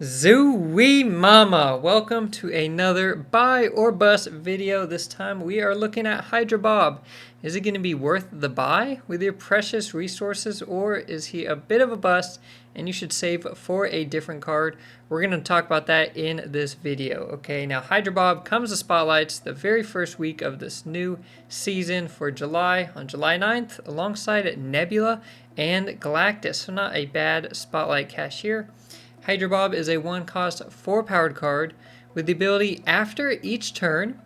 Zooey Mama! Welcome to another buy or bust video. This time we are looking at Hydra Bob. Is it going to be worth the buy with your precious resources, or is he a bit of a bust and you should save for a different card? We're going to talk about that in this video. Okay, now Hydra Bob comes to Spotlights the very first week of this new season for July, on July 9th, alongside Nebula and Galactus. So not a bad Spotlight cashier. Hydra Bob is a 1-cost 4-powered card with the ability after each turn,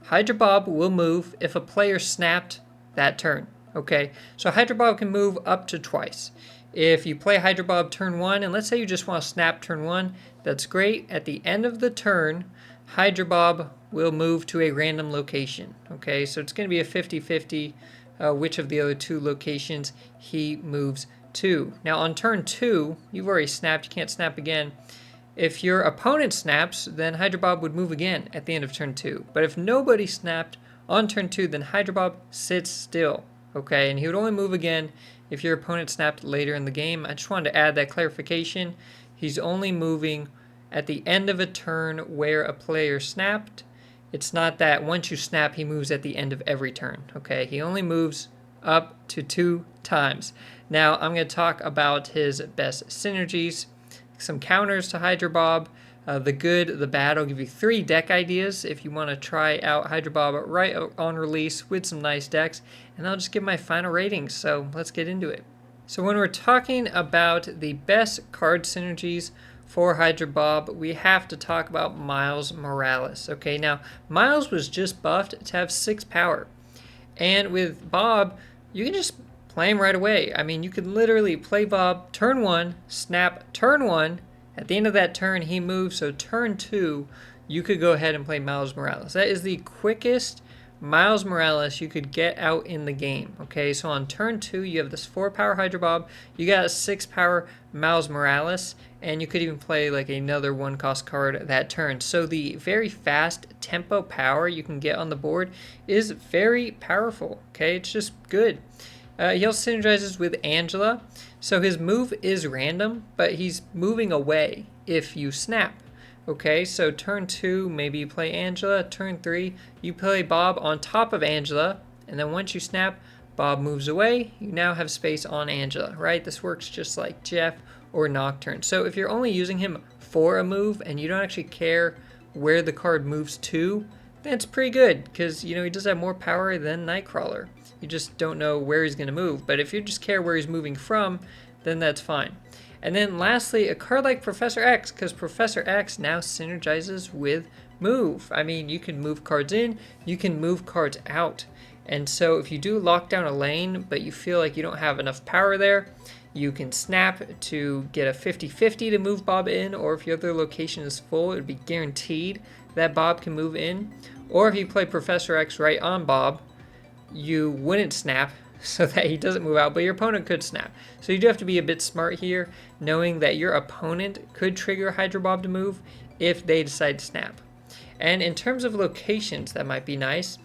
Hydra Bob will move if a player snapped that turn. Okay, so Hydra Bob can move up to twice. If you play Hydra Bob turn 1, and let's say you just want to snap turn 1, that's great. At the end of the turn, Hydra Bob will move to a random location. Okay, so it's going to be a 50-50 which of the other two locations he moves to. Now on turn 2, you've already snapped, you can't snap again. If your opponent snaps, then Hydra Bob would move again at the end of turn 2. But if nobody snapped on turn 2, then Hydra Bob sits still. Okay, and he would only move again if your opponent snapped later in the game. I just wanted to add that clarification. He's only moving at the end of a turn where a player snapped. It's not that once you snap, he moves at the end of every turn. Okay, he only moves up to 2 times. Now I'm going to talk about his best synergies, some counters to Hydra Bob, the good, the bad. I'll give you 3 deck ideas if you want to try out Hydra Bob right on release with some nice decks, and I'll just give my final ratings. So let's get into it. So when we're talking about the best card synergies for Hydra Bob, we have to talk about Miles Morales. Okay, now Miles was just buffed to have 6 power, and with Bob, you can just play him right away. I mean, you could literally play Bob turn 1, snap turn 1. At the end of that turn, he moves, so turn 2, you could go ahead and play Miles Morales. That is the quickest Miles Morales you could get out in the game. Okay, so on turn 2, you have this 4-power Hydra Bob, you got a 6-power Miles Morales, and you could even play like another 1-cost card that turn. So the very fast tempo power you can get on the board is very powerful. Okay, it's just good. He also synergizes with Angela, so his move is random, but he's moving away if you snap. Okay, so turn 2, maybe you play Angela. Turn 3, you play Bob on top of Angela, and then once you snap, Bob moves away. You now have space on Angela, right? This works just like Jeff or Nocturne. So if you're only using him for a move and you don't actually care where the card moves to, that's pretty good, because he does have more power than Nightcrawler. You just don't know where he's going to move. But if you just care where he's moving from, then that's fine. And then lastly, a card like Professor X, because Professor X now synergizes with move. I mean, you can move cards in, you can move cards out. And so if you do lock down a lane, but you feel like you don't have enough power there, you can snap to get a 50-50 to move Bob in, or if your other location is full, it would be guaranteed that Bob can move in. Or if you play Professor X right on Bob, you wouldn't snap so that he doesn't move out, but your opponent could snap. So you do have to be a bit smart here, knowing that your opponent could trigger Hydra Bob to move if they decide to snap. And in terms of locations, that might be nice.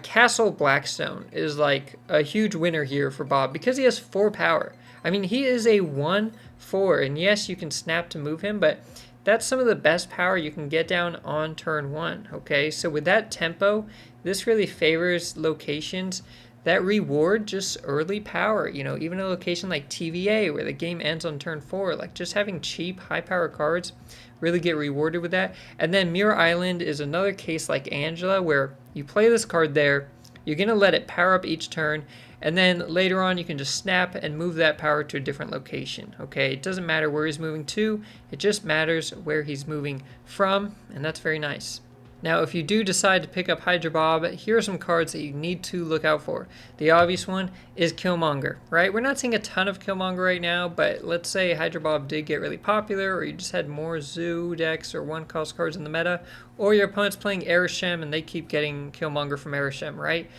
Castle Blackstone is like a huge winner here for Bob because he has 4 power. I mean, he is a 1/4, and yes, you can snap to move him, but that's some of the best power you can get down on turn 1, okay? So with that tempo, this really favors locations that reward just early power. Even a location like TVA where the game ends on turn 4, like just having cheap, high-power cards really get rewarded with that. And then Mirror Island is another case like Angela where you play this card there, you're going to let it power up each turn, and then later on you can just snap and move that power to a different location. Okay, it doesn't matter where he's moving to, it just matters where he's moving from, and that's very nice. Now, if you do decide to pick up Hydra Bob, here are some cards that you need to look out for. The obvious one is Killmonger, right? We're not seeing a ton of Killmonger right now, but let's say Hydra Bob did get really popular, or you just had more Zoo decks or 1-cost cards in the meta, or your opponent's playing Arishem and they keep getting Killmonger from Arishem, right?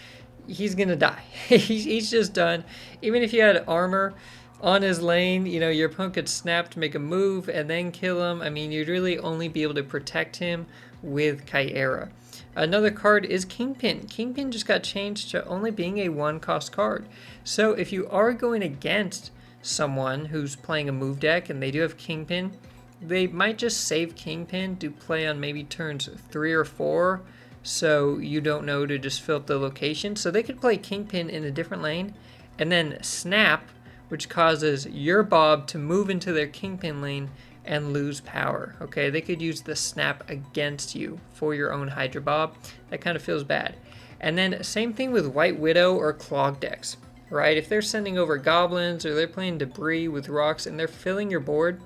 He's gonna die. He's just done. Even if you had armor on his lane, your opponent could snap to make a move and then kill him. I mean, you'd really only be able to protect him with Kyera. Another card is Kingpin. Kingpin just got changed to only being a 1-cost card. So if you are going against someone who's playing a move deck and they do have Kingpin, they might just save Kingpin to play on maybe turns 3 or 4, so you don't know to just fill up the location. So they could play Kingpin in a different lane, and then Snap, which causes your Bob to move into their Kingpin lane and lose power. Okay, they could use the Snap against you for your own Hydra Bob. That kind of feels bad. And then same thing with White Widow or Clog decks, right? If they're sending over goblins or they're playing debris with rocks and they're filling your board,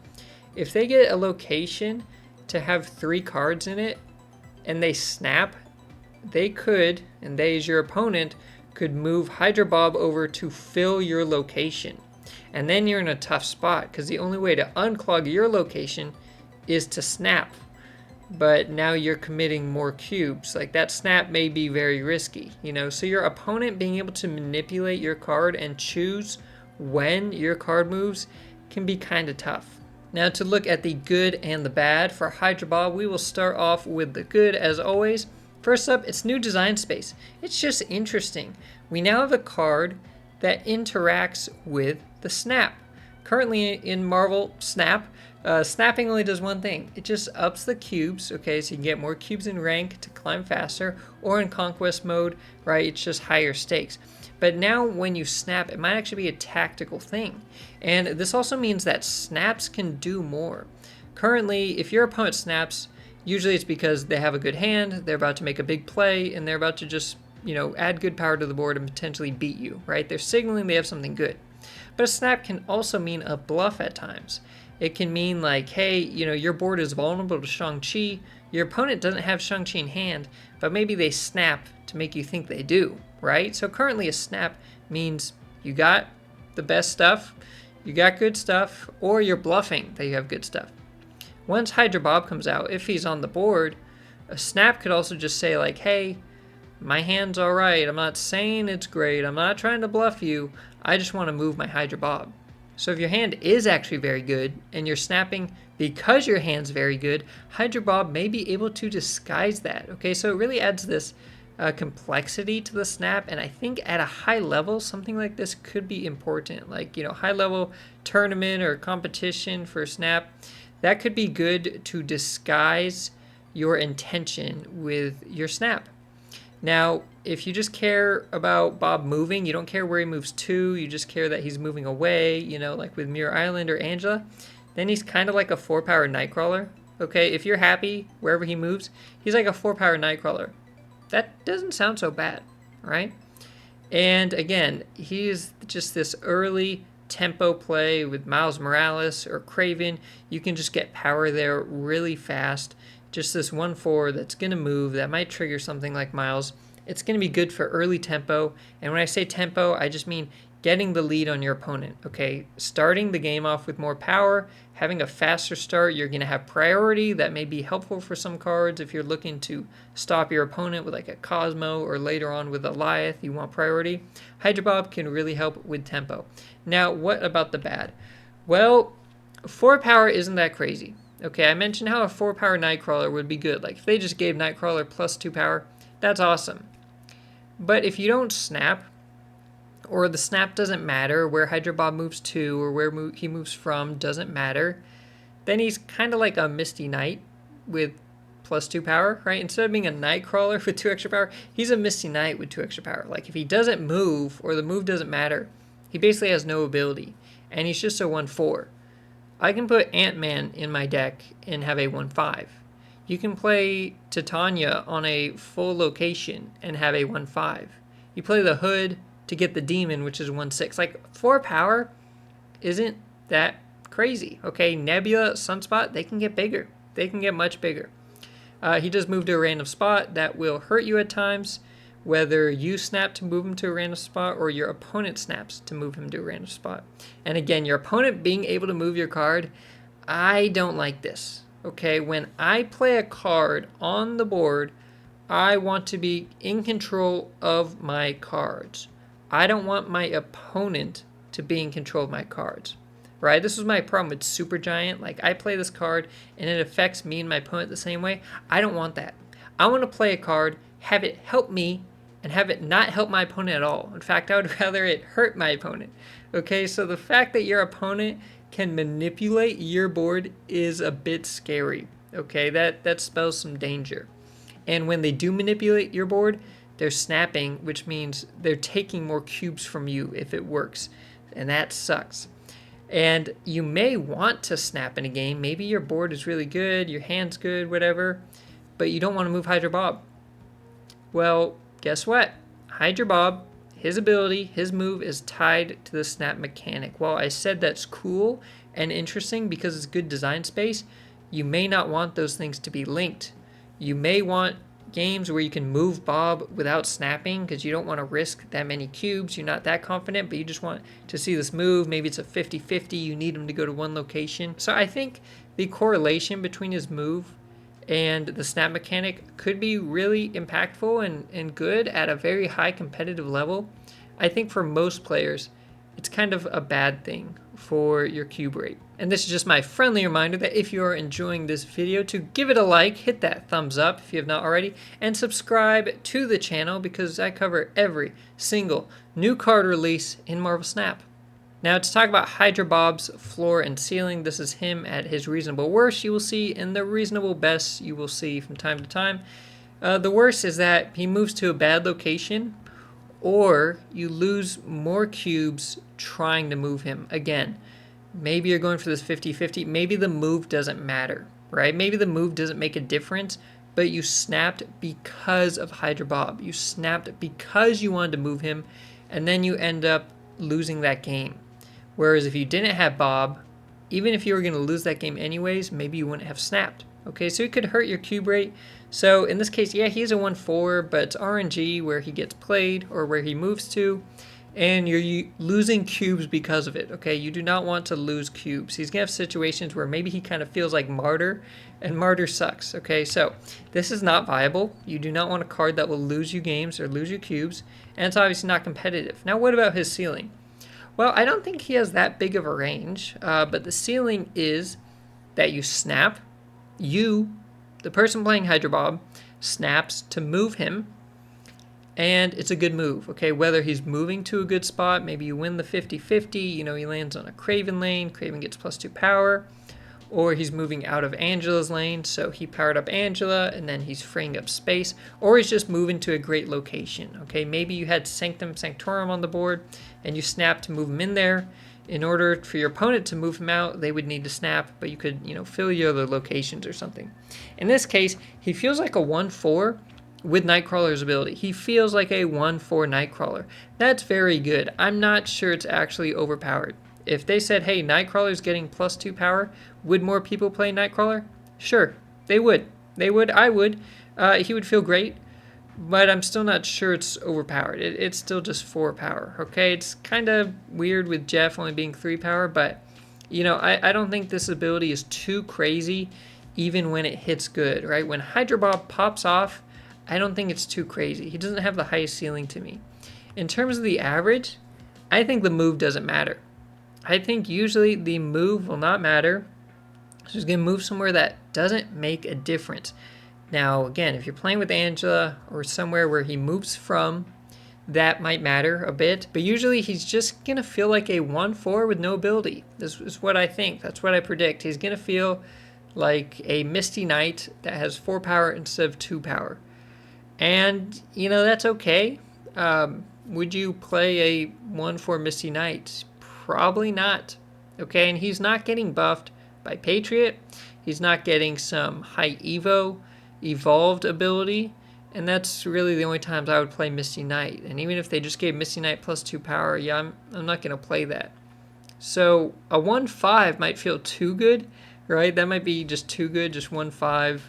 if they get a location to have 3 cards in it and they snap, they could, and they as your opponent, could move Hydra Bob over to fill your location. And then you're in a tough spot because the only way to unclog your location is to snap. But now you're committing more cubes. Like that snap may be very risky, you know. So your opponent being able to manipulate your card and choose when your card moves can be kind of tough. Now to look at the good and the bad for Hydra Bob, we will start off with the good as always. First up, it's new design space. It's just interesting. We now have a card that interacts with the snap. Currently in Marvel Snap, snapping only does one thing. It just ups the cubes, okay, so you can get more cubes in rank to climb faster, or in conquest mode, right, it's just higher stakes. But now when you snap, it might actually be a tactical thing. And this also means that snaps can do more. Currently, if your opponent snaps, usually it's because they have a good hand, they're about to make a big play, and they're about to just, you know, add good power to the board and potentially beat you, right? They're signaling they have something good. But a snap can also mean a bluff at times. It can mean like, hey, you know, your board is vulnerable to Shang-Chi. Your opponent doesn't have Shang-Chi in hand, but maybe they snap to make you think they do, right? So currently a snap means you got the best stuff, you got good stuff, or you're bluffing that you have good stuff. Once Hydra Bob comes out, if he's on the board, a snap could also just say like, hey, my hand's all right. I'm not saying it's great. I'm not trying to bluff you. I just want to move my Hydra Bob. So if your hand is actually very good and you're snapping because your hand's very good, Hydra Bob may be able to disguise that. Okay, so it really adds this complexity to the snap, and I think at a high level, something like this could be important. Like, you know, high level tournament or competition for snap, that could be good to disguise your intention with your snap. Now, if you just care about Bob moving, you don't care where he moves to, you just care that he's moving away, you know, like with Mirror Island or Angela, then he's kind of like a 4-power Nightcrawler. Okay, if you're happy wherever he moves, he's like a 4-power Nightcrawler. That doesn't sound so bad, right? And again, he's just this early tempo play with Miles Morales or Kraven. You can just get power there really fast. Just this 1/4 that's going to move, that might trigger something like Miles. It's going to be good for early tempo. And when I say tempo, I just mean getting the lead on your opponent, okay? Starting the game off with more power, having a faster start. You're going to have priority. That may be helpful for some cards if you're looking to stop your opponent with like a Cosmo, or later on with Goliath, you want priority. Hydra Bob can really help with tempo. Now, what about the bad? Well, 4 power isn't that crazy. Okay, I mentioned how a 4-power Nightcrawler would be good. Like, if they just gave Nightcrawler plus 2 power, that's awesome. But if you don't snap, or the snap doesn't matter, where Hydra Bob moves to or where he moves from doesn't matter, then he's kind of like a Misty Knight with plus 2 power, right? Instead of being a Nightcrawler with 2 extra power, he's a Misty Knight with 2 extra power. Like, if he doesn't move, or the move doesn't matter, he basically has no ability, and he's just a 1/4. I can put Ant-Man in my deck and have a 1/5. You can play Titania on a full location and have a 1/5. You play the Hood to get the Demon, which is 1/6. Like, 4 power isn't that crazy, okay? Nebula, Sunspot, they can get bigger. They can get much bigger. He does move to a random spot. That will hurt you at times, whether you snap to move him to a random spot or your opponent snaps to move him to a random spot. And again, your opponent being able to move your card, I don't like this. Okay, when I play a card on the board, I want to be in control of my cards. I don't want my opponent to be in control of my cards. Right? This was my problem with Supergiant. Like, I play this card and it affects me and my opponent the same way. I don't want that. I want to play a card, have it help me, and have it not help my opponent at all. In fact, I would rather it hurt my opponent. Okay, so the fact that your opponent can manipulate your board is a bit scary. Okay, that spells some danger. And when they do manipulate your board, they're snapping, which means they're taking more cubes from you if it works. And that sucks. And you may want to snap in a game. Maybe your board is really good, your hand's good, whatever, but you don't want to move Hydra Bob. Well, guess what? Hydra Bob, his ability, his move is tied to the snap mechanic. While I said that's cool and interesting because it's good design space, you may not want those things to be linked. You may want games where you can move Bob without snapping because you don't want to risk that many cubes. You're not that confident, but you just want to see this move. Maybe it's a 50-50. You need him to go to one location. So I think the correlation between his move and the snap mechanic could be really impactful and good at a very high competitive level. I think for most players, it's kind of a bad thing for your cube rate. And this is just my friendly reminder that if you are enjoying this video, to give it a like, hit that thumbs up if you have not already, and subscribe to the channel because I cover every single new card release in Marvel Snap. Now to talk about Hydra Bob's floor and ceiling, this is him at his reasonable worst you will see, and the reasonable best you will see from time to time. The worst is that he moves to a bad location, or you lose more cubes trying to move him. Again, maybe you're going for this 50-50. Maybe the move doesn't matter, right? Maybe the move doesn't make a difference, but you snapped because of Hydra Bob. You snapped because you wanted to move him, and then you end up losing that game. Whereas if you didn't have Bob, even if you were going to lose that game anyways, maybe you wouldn't have snapped. Okay, so it could hurt your cube rate. So in this case, yeah, he's a 1-4, but it's RNG where he gets played or where he moves to, and you're losing cubes because of it. Okay, you do not want to lose cubes. He's going to have situations where maybe he kind of feels like Martyr, and Martyr sucks. Okay, so this is not viable. You do not want a card that will lose you games or lose you cubes, and it's obviously not competitive. Now, what about his ceiling? Well, I don't think he has that big of a range, but the ceiling is that you snap. You, the person playing Hydra Bob, snaps to move him, and it's a good move, okay? Whether he's moving to a good spot, maybe you win the 50-50, you know, he lands on a Kraven lane, Kraven gets +2 power, or he's moving out of Angela's lane, so he powered up Angela, and then he's freeing up space, or he's just moving to a great location, okay? Maybe you had Sanctum Sanctorum on the board, and you snap to move him in there. In order for your opponent to move him out, they would need to snap, but you could, you know, fill your other locations or something. In this case, he feels like a 1-4 with Nightcrawler's ability. He feels like a 1-4 Nightcrawler. That's very good. I'm not sure it's actually overpowered. If they said, hey, Nightcrawler's getting +2 power, would more people play Nightcrawler? Sure, they would. They would, I would. He would feel great, but I'm still not sure it's overpowered. It's still just 4 power, okay? It's kind of weird with Jeff only being 3 power, but, you know, I don't think this ability is too crazy even when it hits good, right? When Hydra Bob pops off, I don't think it's too crazy. He doesn't have the highest ceiling to me. In terms of the average, I think the move doesn't matter. I think usually the move will not matter. So he's going to move somewhere that doesn't make a difference. Now, again, if you're playing with Angela or somewhere where he moves from, that might matter a bit. But usually he's just going to feel like a 1-4 with no ability. This is what I think. That's what I predict. He's going to feel like a Misty Knight that has 4 power instead of 2 power. And, you know, that's okay. Would you play a 1-4 Misty Knight? Probably not. Okay, and he's not getting buffed by Patriot. He's not getting some high evolved ability, and that's really the only times I would play Misty Knight. And even if they just gave Misty Knight +2 power, yeah, I'm not going to play that. So a 1-5 might feel too good, right? That might be just too good, just 1-5,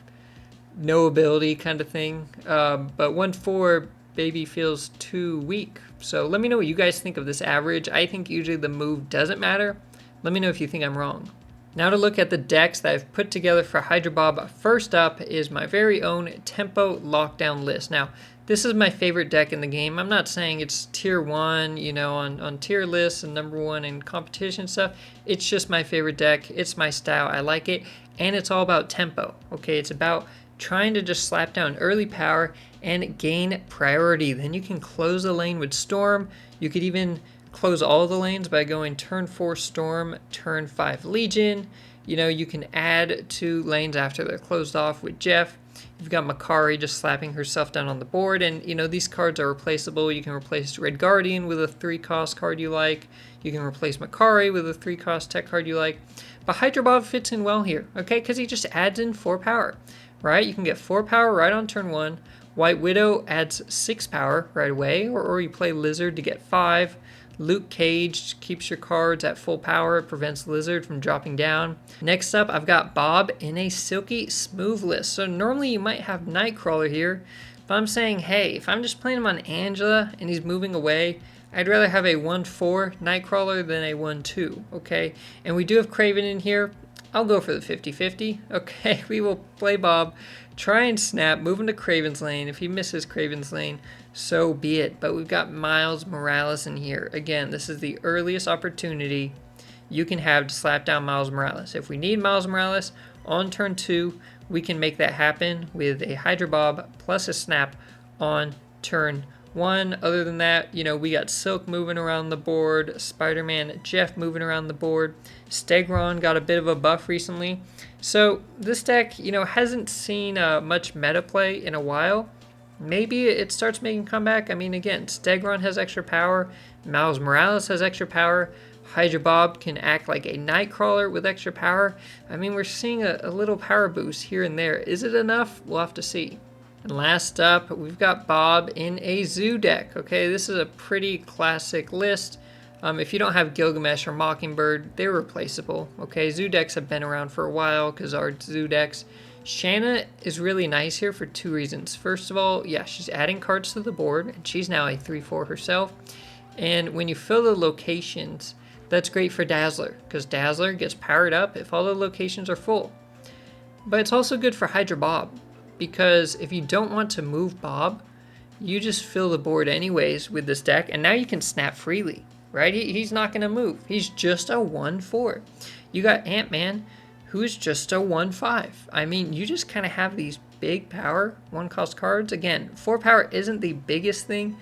no ability kind of thing. But 1-4 maybe feels too weak. So let me know what you guys think of this average. I think usually the move doesn't matter. Let me know if you think I'm wrong. Now to look at the decks that I've put together for Hydra Bob. First up is my very own Tempo Lockdown list. Now, this is my favorite deck in the game. I'm not saying it's tier 1, you know, on tier lists and #1 in competition stuff. It's just my favorite deck. It's my style. I like it. And it's all about tempo. Okay, it's about trying to just slap down early power and gain priority. Then you can close the lane with Storm. You could even close all the lanes by going turn 4 Storm, turn 5 Legion. You know, you can add 2 lanes after they're closed off with Jeff. You've got Makari just slapping herself down on the board, and you know, these cards are replaceable. You can replace Red Guardian with a 3-cost card you like. You can replace Makari with a 3-cost tech card you like. But Hydra Bob fits in well here, okay, because he just adds in 4 power, right? You can get 4 power right on turn 1. White Widow adds 6 power right away, or you play Lizard to get 5. Luke Cage keeps your cards at full power. It prevents Lizard from dropping down. Next up, I've got Bob in a Silky Smooth list. So normally you might have Nightcrawler here, but I'm saying, hey, if I'm just playing him on Angela and he's moving away, I'd rather have a 1-4 Nightcrawler than a 1-2, okay? And we do have Kraven in here. I'll go for the 50-50, okay? We will play Bob, try and snap, move into Kraven's lane. If he misses Kraven's lane, so be it. But we've got Miles Morales in here. Again, this is the earliest opportunity you can have to slap down Miles Morales. If we need Miles Morales on turn 2, we can make that happen with a Hydra Bob plus a snap on turn 1. Other than that, you know, we got Silk moving around the board, Spider-Man Jeff moving around the board. Stegron got a bit of a buff recently. So this deck, you know, hasn't seen much meta play in a while. Maybe it starts making a comeback. I mean, again, Stegron has extra power. Miles Morales has extra power. Hydra Bob can act like a Nightcrawler with extra power. I mean, we're seeing a little power boost here and there. Is it enough? We'll have to see. And last up, we've got Bob in a Zoo deck. Okay, this is a pretty classic list. If you don't have Gilgamesh or Mockingbird, they're replaceable. Okay, Zoo decks have been around for a while because our Zoo decks. Shanna is really nice here for 2 reasons. First of all, yeah, she's adding cards to the board, and she's now a 3-4 herself. And when you fill the locations, that's great for Dazzler, because Dazzler gets powered up if all the locations are full. But it's also good for Hydra Bob, because if you don't want to move Bob, you just fill the board anyways with this deck, and now you can snap freely, right? He's not going to move. He's just a 1-4. You got Ant-Man, who's just a 1-5. I mean, you just kind of have these big power 1-cost cards. Again, 4 power isn't the biggest thing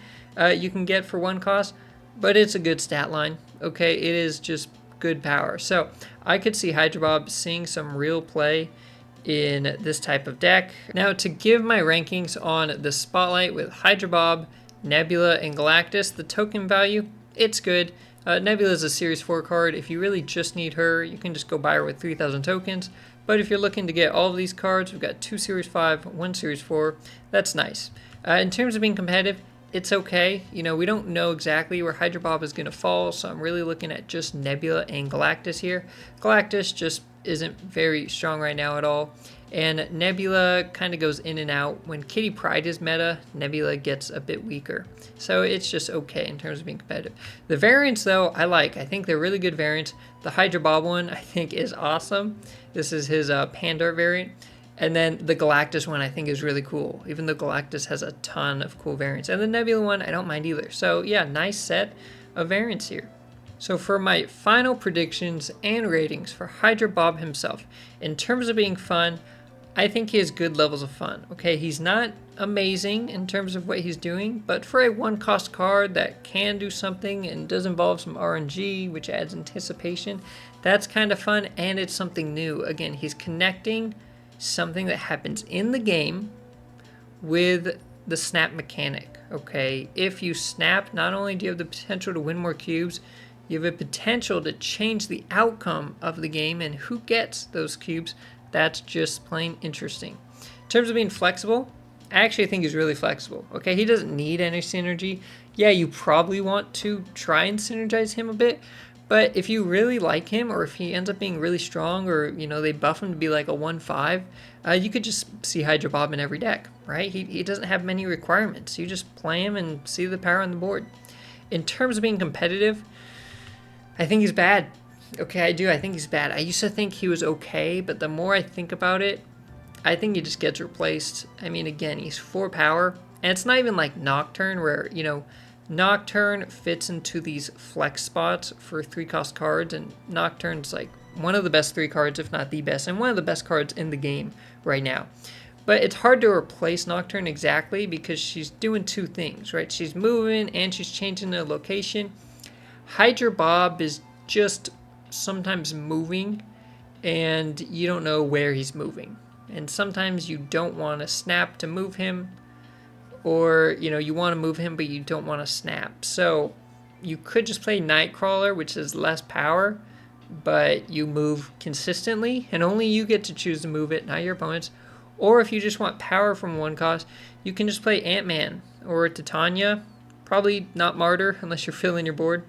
you can get for 1 cost, but it's a good stat line. Okay, it is just good power. So I could see Hydra Bob seeing some real play in this type of deck. Now, to give my rankings on the Spotlight with Hydra Bob, Nebula, and Galactus, the token value, it's good. Nebula is a Series 4 card. If you really just need her, you can just go buy her with 3,000 tokens. But if you're looking to get all of these cards, we've got 2 Series 5, 1 Series 4. That's nice. In terms of being competitive, it's okay. You know, we don't know exactly where Hydra Bob is going to fall, so I'm really looking at just Nebula and Galactus here. Galactus just isn't very strong right now at all. And Nebula kind of goes in and out. When Kitty Pryde is meta, Nebula gets a bit weaker. So it's just okay in terms of being competitive. The variants, though, I like. I think they're really good variants. The Hydra Bob one, I think, is awesome. This is his Pandar variant. And then the Galactus one, I think, is really cool. Even though Galactus has a ton of cool variants. And the Nebula one, I don't mind either. So, yeah, nice set of variants here. So for my final predictions and ratings for Hydra Bob himself, in terms of being fun, I think he has good levels of fun. Okay, he's not amazing in terms of what he's doing, but for a 1-cost card that can do something and does involve some RNG, which adds anticipation, that's kind of fun, and it's something new. Again, he's connecting something that happens in the game with the snap mechanic. Okay, if you snap, not only do you have the potential to win more cubes, you have a potential to change the outcome of the game and who gets those cubes. That's just plain interesting. In terms of being flexible, I actually think he's really flexible. Okay, he doesn't need any synergy. Yeah, you probably want to try and synergize him a bit, but if you really like him, or if he ends up being really strong, or you know they buff him to be like a 1-5, you could just see Hydra Bob in every deck, right? He doesn't have many requirements. You just play him and see the power on the board. In terms of being competitive, I think he's bad. Okay, I do. I think he's bad. I used to think he was okay, but the more I think about it, I think he just gets replaced. I mean, again, he's 4 power, and it's not even like Nocturne, where, you know, Nocturne fits into these flex spots for 3-cost cards, and Nocturne's like one of the best 3 cards, if not the best, and one of the best cards in the game right now. But it's hard to replace Nocturne exactly because she's doing 2 things, right? She's moving and she's changing the location. Hydra Bob is just sometimes moving and you don't know where he's moving. And sometimes you don't want to snap to move him, or you want to move him but you don't want to snap. So you could just play Nightcrawler, which is less power, but you move consistently, and only you get to choose to move it, not your opponents. Or if you just want power from one cost, you can just play Ant-Man or Titania. Probably not Martyr unless you're filling your board.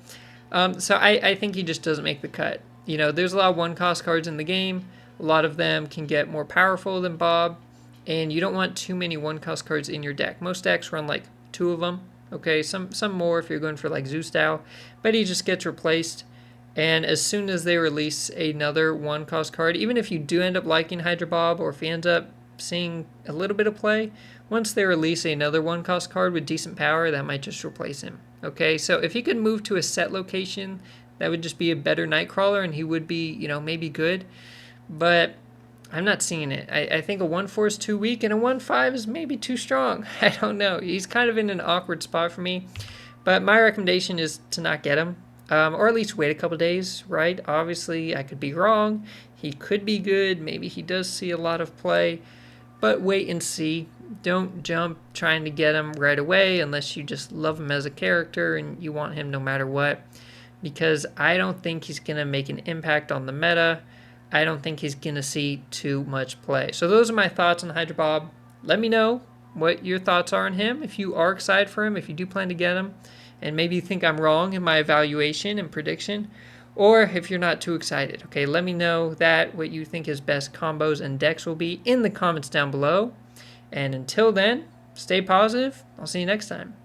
So I think he just doesn't make the cut. There's a lot of one-cost cards in the game. A lot of them can get more powerful than Bob, and you don't want too many one-cost cards in your deck. Most decks run like 2 of them. Okay, some more if you're going for like Zeus style, but he just gets replaced. And as soon as they release another one-cost card, even if you do end up liking Hydra Bob, or if he ends up seeing a little bit of play, once they release another one-cost card with decent power, that might just replace him. Okay, so if he could move to a set location, that would just be a better Nightcrawler, and he would be, maybe good. But I'm not seeing it. I think a 1-4 is too weak, and a 1-5 is maybe too strong. I don't know. He's kind of in an awkward spot for me. But my recommendation is to not get him. Or at least wait a couple days, right? Obviously, I could be wrong. He could be good. Maybe he does see a lot of play. But wait and see. Don't jump trying to get him right away unless you just love him as a character and you want him no matter what. Because I don't think he's going to make an impact on the meta. I don't think he's going to see too much play. So those are my thoughts on Hydra Bob. Let me know what your thoughts are on him. If you are excited for him, if you do plan to get him, and maybe you think I'm wrong in my evaluation and prediction, or if you're not too excited. Okay, let me know what you think his best combos and decks will be in the comments down below. And until then, stay positive. I'll see you next time.